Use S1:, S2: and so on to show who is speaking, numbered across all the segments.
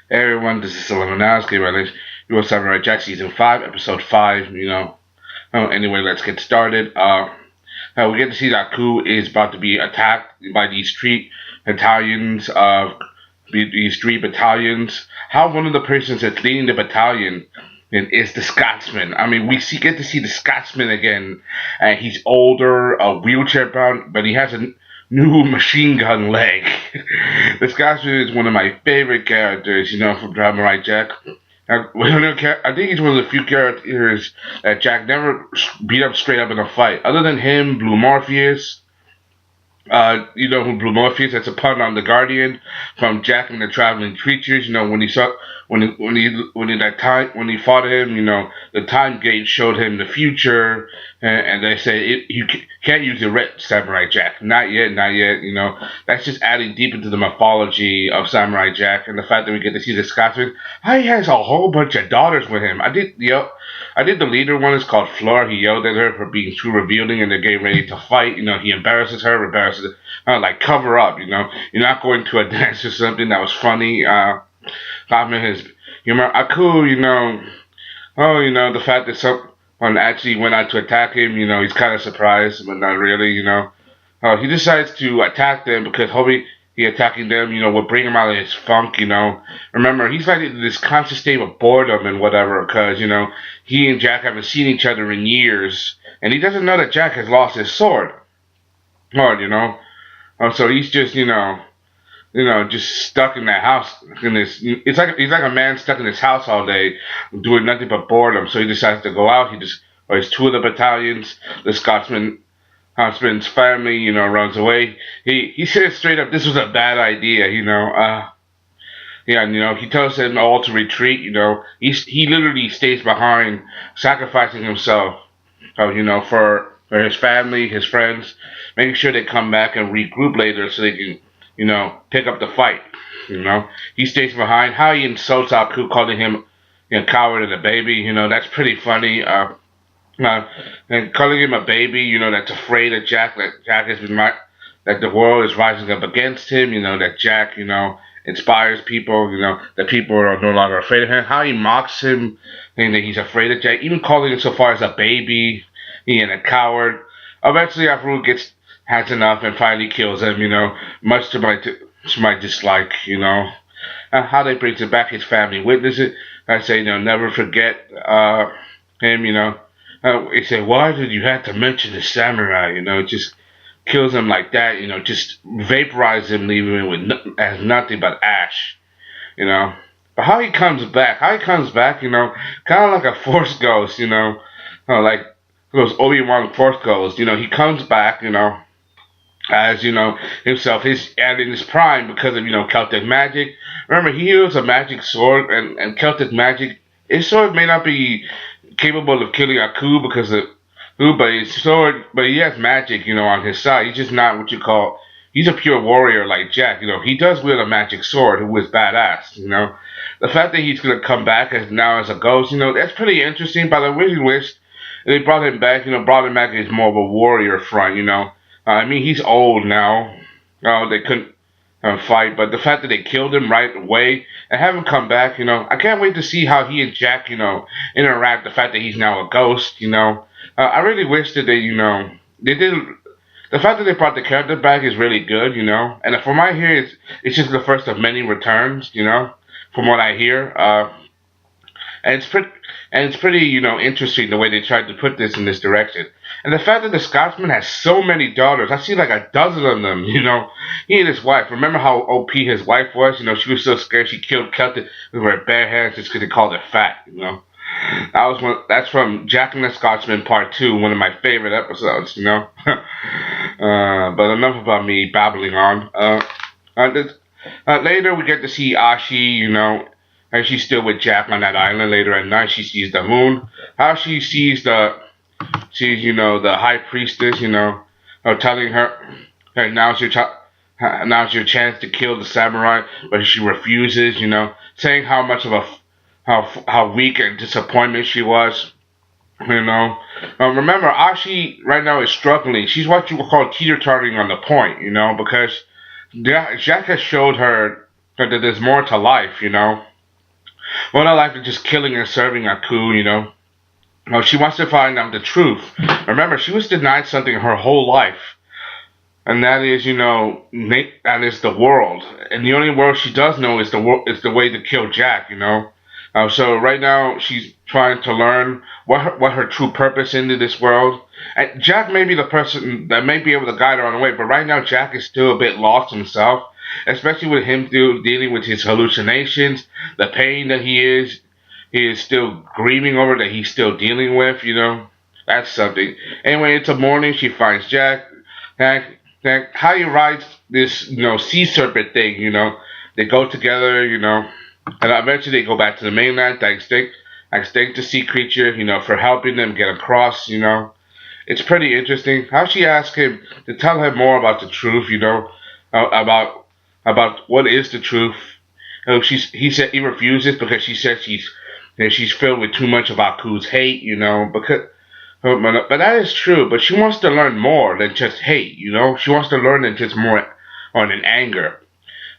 S1: Hey everyone, this is Salomonowski, right? You are Samurai Jack Season 5, Episode 5, Anyway, let's get started. We get to see that Ku is about to be attacked by these three battalions. How one of the persons that's leading the battalion is the Scotsman. I mean, get to see the Scotsman again, and he's older, wheelchair bound, but he has a new machine gun leg. The Scotsman is one of my favorite characters, from Samurai Jack. I think he's one of the few characters that Jack never beat up straight up in a fight. Other than him, Blue Morpheus, you know who Blue Morpheus? That's a pun on the Guardian from Jack and the Traveling Creatures. When he saw when he fought him, the time gate showed him the future, and they say you can't use the red Samurai Jack. Not yet, not yet. That's just adding deep into the mythology of Samurai Jack, and the fact that we get to see the Scotsman. He has a whole bunch of daughters with him. I did the leader one. It's called Fleur. He yelled at her for being too revealing, and they're getting ready to fight. He embarrasses her, like cover up. You're not going to a dance or something. That was funny. Comment his humor. Aku, the fact that someone actually went out to attack him. He's kind of surprised, but not really. He decides to attack them because hoping he attacking them, will bring him out of his funk. Remember, he's like in this constant state of boredom and whatever, because he and Jack haven't seen each other in years, and he doesn't know that Jack has lost his sword. So he's just just stuck in that house. He's like a man stuck in his house all day, doing nothing but boredom. So he decides to go out. He's two of the battalions. The Scotsman's family, runs away. He says straight up, this was a bad idea. He tells them all to retreat. He literally stays behind, sacrificing himself. For his family, his friends, making sure they come back and regroup later so they can pick up the fight. He stays behind. How he insults Aku, calling him coward and a baby. That's pretty funny. And calling him a baby, that's afraid of Jack. That the world is rising up against him. That Jack, inspires people. That people are no longer afraid of him. How he mocks him, saying that he's afraid of Jack, even calling him so far as a baby and a coward. Eventually, Aku has enough and finally kills him, much to my dislike, how they brings it back, his family witness it. I say, never forget him, they say, why did you have to mention the samurai, just kills him like that, just vaporize him, leaving him as nothing but ash, But how he comes back, kind of like a force ghost, like those Obi-Wan force ghosts, he comes back, as himself, he's adding his prime because of Celtic magic. Remember, he uses a magic sword, and Celtic magic. His sword may not be capable of killing Aku because of but he has magic, on his side. He's just not what you call. He's a pure warrior like Jack. He does wield a magic sword, who is badass. The fact that he's gonna come back as a ghost, that's pretty interesting. But I really wish they brought him back. Brought him back as more of a warrior front. He's old now. They couldn't fight, but the fact that they killed him right away and have him come back, I can't wait to see how he and Jack, interact. The fact that he's now a ghost, I really wish that they did. The fact that they brought the character back is really good, And from what I hear, it's just the first of many returns, From what I hear, and it's pretty, interesting the way they tried to put this in this direction. And the fact that the Scotsman has so many daughters, I see like a dozen of them, He and his wife, remember how OP his wife was? She was so scared she killed Celtic with her bare hands just because they called her fat, That's from Jack and the Scotsman Part 2, one of my favorite episodes, But enough about me babbling on. Later we get to see Ashi, and she's still with Jack on that island. Later at night, she sees the moon. How she sees the high priestess, telling her, "Hey, now's your chance to kill the samurai," but she refuses, saying how much of how weak and disappointed she was. Remember, Ashi right now is struggling. She's what you would call teeter-tottering on the point, because Jack has showed her that there's more to life, More than likely just killing and serving Aku, Well, she wants to find out the truth. Remember, she was denied something her whole life, and that is, that is the world. And the only world she does know is the way to kill Jack. So right now she's trying to learn what her true purpose into this world. And Jack may be the person that may be able to guide her on the way, but right now Jack is still a bit lost himself, especially with him dealing with his hallucinations, the pain that he is still grieving over that he's still dealing with. That's something. Anyway, it's a morning. She finds Jack, how he rides this, sea serpent thing. They go together. And eventually they go back to the mainland. Thanks the sea creature, for helping them get across. It's pretty interesting. How she asked him to tell her more about the truth, about what is the truth. He said he refuses because she said she's filled with too much of Aku's hate, but that is true. But she wants to learn more than just hate. She wants to learn than just more on an anger.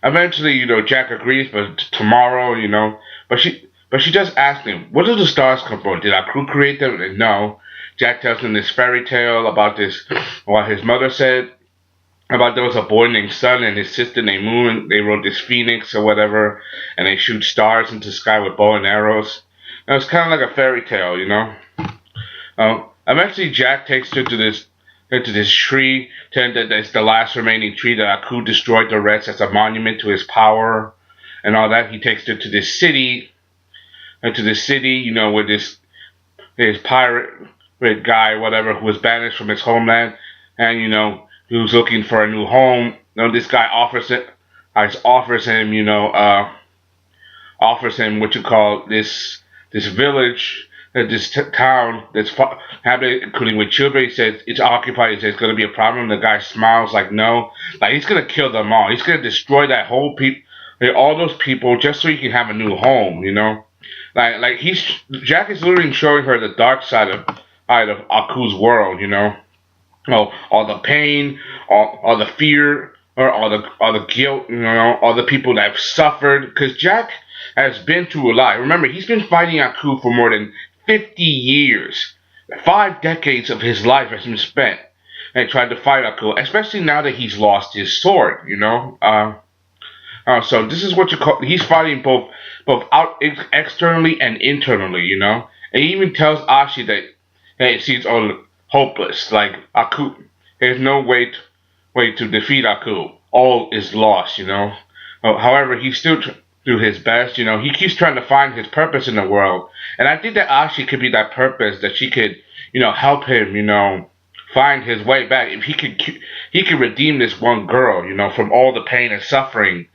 S1: Eventually, Jack agrees, but tomorrow. But she just asked him, "What do the stars come from? Did Aku create them?" And no. Jack tells him this fairy tale about what his mother said about there was a boy named Sun and his sister named Moon. And they rode this phoenix or whatever, and they shoot stars into the sky with bow and arrows. And it's kind of like a fairy tale. Eventually, Jack takes her into this tree, telling that it's the last remaining tree that Aku destroyed the rest as a monument to his power and all that. He takes her to this city, where this pirate guy, whatever, who was banished from his homeland, and who's looking for a new home. This guy offers him what you call this village, this town that's happening, including with children. He says it's occupied. He says it's going to be a problem. The guy smiles like no, like he's going to kill them all. He's going to destroy that whole all those people, just so he can have a new home. Like Jack is literally showing her the dark side of Aku's world. All the pain, all the fear, or all the guilt. All the people that have suffered, because Jack has been through a lot. Remember, he's been fighting Aku for more than 50 years. 5 decades of his life has been spent and tried to fight Aku, especially now that he's lost his sword. So this is what you call, he's fighting both out externally and internally. And he even tells Ashi that it seems all hopeless. Like Aku, there's no way to defeat Aku. All is lost. However, he still do his best. He keeps trying to find his purpose in the world, and I think that Ashi could be that purpose, that she could, help him, find his way back. If he could redeem this one girl, from all the pain and suffering,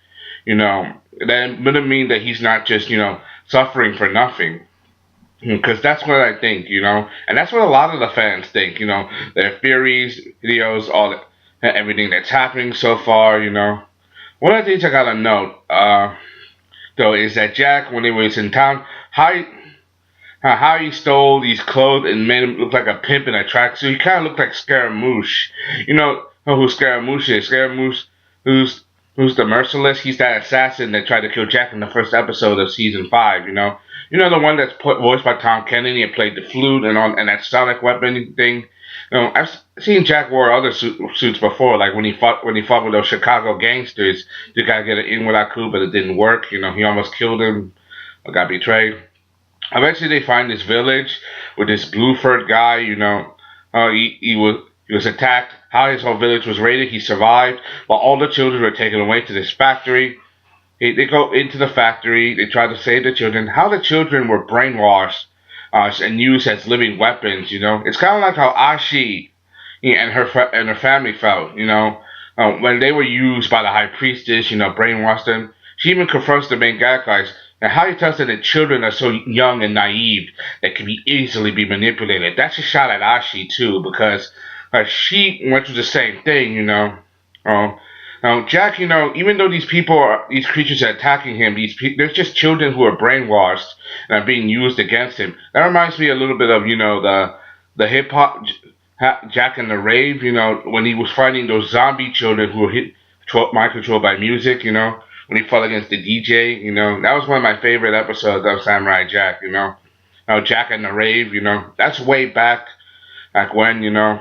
S1: then wouldn't mean that he's not just, suffering for nothing. Because that's what I think, and that's what a lot of the fans think, their theories, videos, everything that's happening so far, One of the things I gotta note, though, is that Jack, when he was in town, how he stole these clothes and made him look like a pimp in a tracksuit. He kind of looked like Scaramouche. You know who Scaramouche is? Scaramouche, who's the merciless. He's that assassin that tried to kill Jack in the first episode of season 5. The one that's voiced by Tom Kennedy and played the flute and that sonic weapon thing. I've seen Jack wear other suits before, like when he fought with those Chicago gangsters. The guy get it in with Aku, but it didn't work. He almost killed him, or got betrayed. Eventually, they find this village with this blue-furred guy. He was attacked. How his whole village was raided. He survived, while all the children were taken away to this factory. They go into the factory. They try to save the children. How the children were brainwashed and used as living weapons. It's kind of like how Ashi and her family felt. When they were used by the high priestess. Brainwashed them. She even confronts the main guys. And how he tells them that children are so young and naive that can be easily be manipulated. That's a shot at Ashi too, because she went through the same thing. Now, Jack, even though these creatures are attacking him, there's just children who are brainwashed and are being used against him. That reminds me a little bit of, the hip hop Jack and the Rave, when he was fighting those zombie children who were mind controlled by music, when he fought against the DJ. You know, that was one of my favorite episodes of Samurai Jack. You know, Jack and the Rave. You know, that's way back when. You know,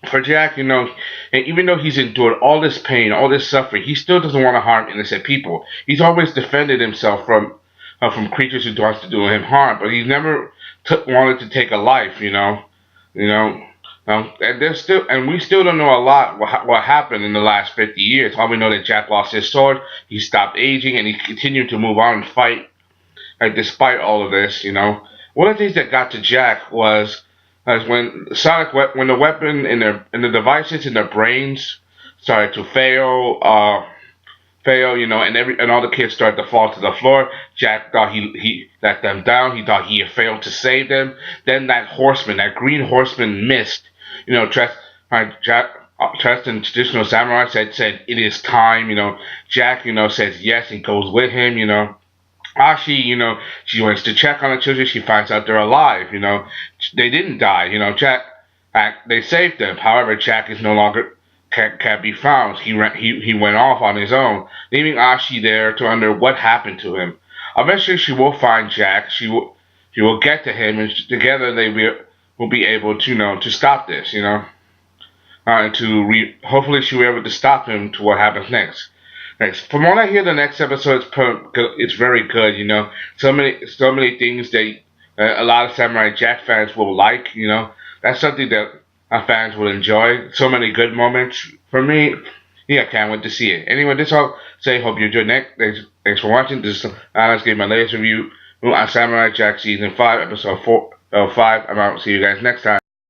S1: for Jack, you know, and even though he's endured all this pain, all this suffering, he still doesn't want to harm innocent people. He's always defended himself from creatures who wants to do him harm, but he's never wanted to take a life. You know. And we still don't know a lot what happened in the last 50 years. All we know that Jack lost his sword, he stopped aging, and he continued to move on and fight, like despite all of this. You know, one of the things that got to Jack was when when the weapon in the devices in their brains started to fail, you know, and all the kids started to fall to the floor. Jack thought he let them down. He thought he had failed to save them. Then that green horseman missed. You know, Trust and traditional samurai said it is time. You know, Jack, you know, says yes and goes with him. You know, Ashi, you know, she wants to check on the children. She finds out they're alive. You know, they didn't die. You know, they saved them. However, Jack is no longer can't be found. He went off on his own, leaving Ashi there to wonder what happened to him. Eventually, she will find Jack. She will get to him, and together they will be able to, you know, to stop this. You know, and hopefully she'll be able to stop him to what happens next. From what I hear, the next episode it's very good. You know, so many things that a lot of Samurai Jack fans will like. You know, that's something that our fans will enjoy. So many good moments for me. Yeah, can't wait to see it. Anyway, this all say. Hope you enjoyed. Thanks for watching. This is Alex gave my latest review on Samurai Jack season 5, episode 5. I'm out. See you guys next time.